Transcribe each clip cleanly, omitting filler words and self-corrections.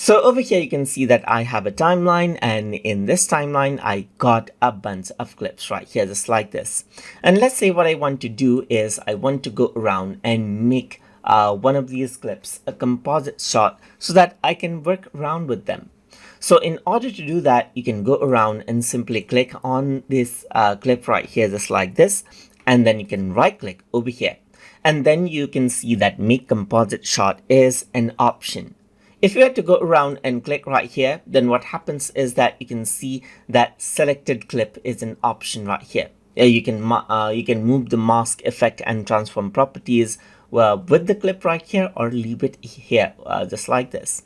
So over here, you can see that I have a timeline, and in this timeline, I got a bunch of clips right here, just like this. And let's say what I want to do is I want to go around and make one of these clips a composite shot so that I can work around with them. So in order to do that, you can go around and simply click on this clip right here, just like this, and then you can right click over here. And then you can see that Make Composite Shot is an option. If you were to go around and click right here, then what happens is that you can see that selected clip is an option right here. You can move the mask, effect, and transform properties with the clip right here, or leave it here, just like this.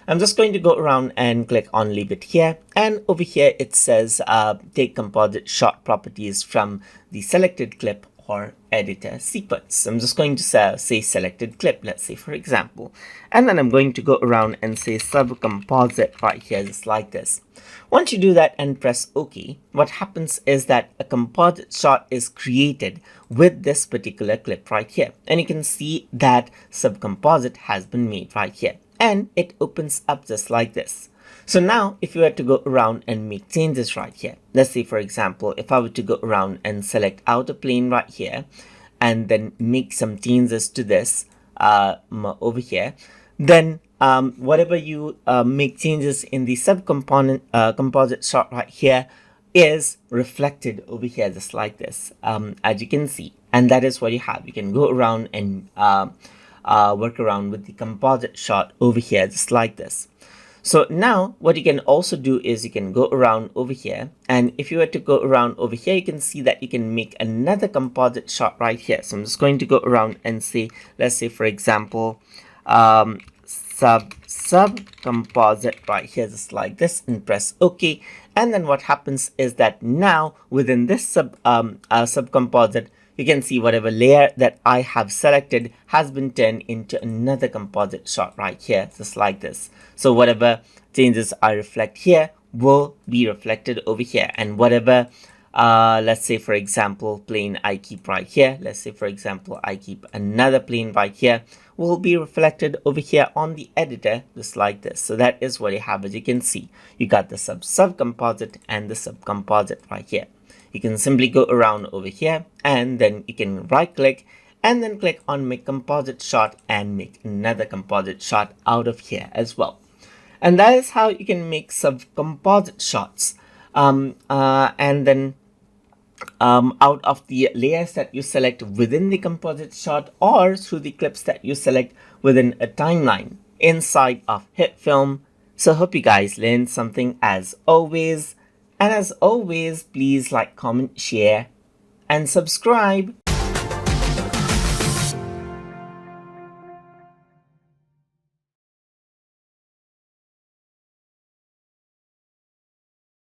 I'm just going to go around and click on leave it here, and over here it says take composite shot properties from the selected clip or editor sequence. I'm just going to say selected clip, let's say for example, and then I'm going to go around and say sub composite right here, just like this. Once you do that and press OK, what happens is that a composite shot is created with this particular clip right here, and you can see that sub composite has been made right here, and it opens up just like this. So now if you were to go around and make changes right here, let's say for example, if I were to go around and select outer plane right here and then make some changes to this over here, then whatever you make changes in the subcomponent composite shot right here is reflected over here, just like this, as you can see. And that is what you have. You can go around and work around with the composite shot over here, just like this. So now what you can also do is you can go around over here, and if you were to go around over here, you can see that you can make another composite shot right here. So I'm just going to go around and say, let's say for example, sub composite right here, just like this, and press OK. And then what happens is that now within this sub composite, you can see whatever layer that I have selected has been turned into another composite shot right here, just like this. So whatever changes I reflect here will be reflected over here, and whatever let's say for example plane I keep right here, let's say for example I keep another plane right here, will be reflected over here on the editor, just like this. So that is what you have. As you can see, you got the sub composite and the sub composite right here. You can simply go around over here, and then you can right click and then click on Make Composite Shot and make another composite shot out of here as well. And that is how you can make sub composite shots. And then out of the layers that you select within the composite shot, or through the clips that you select within a timeline inside of HitFilm. So hope you guys learned something as always. And as always, please like, comment, share, and subscribe.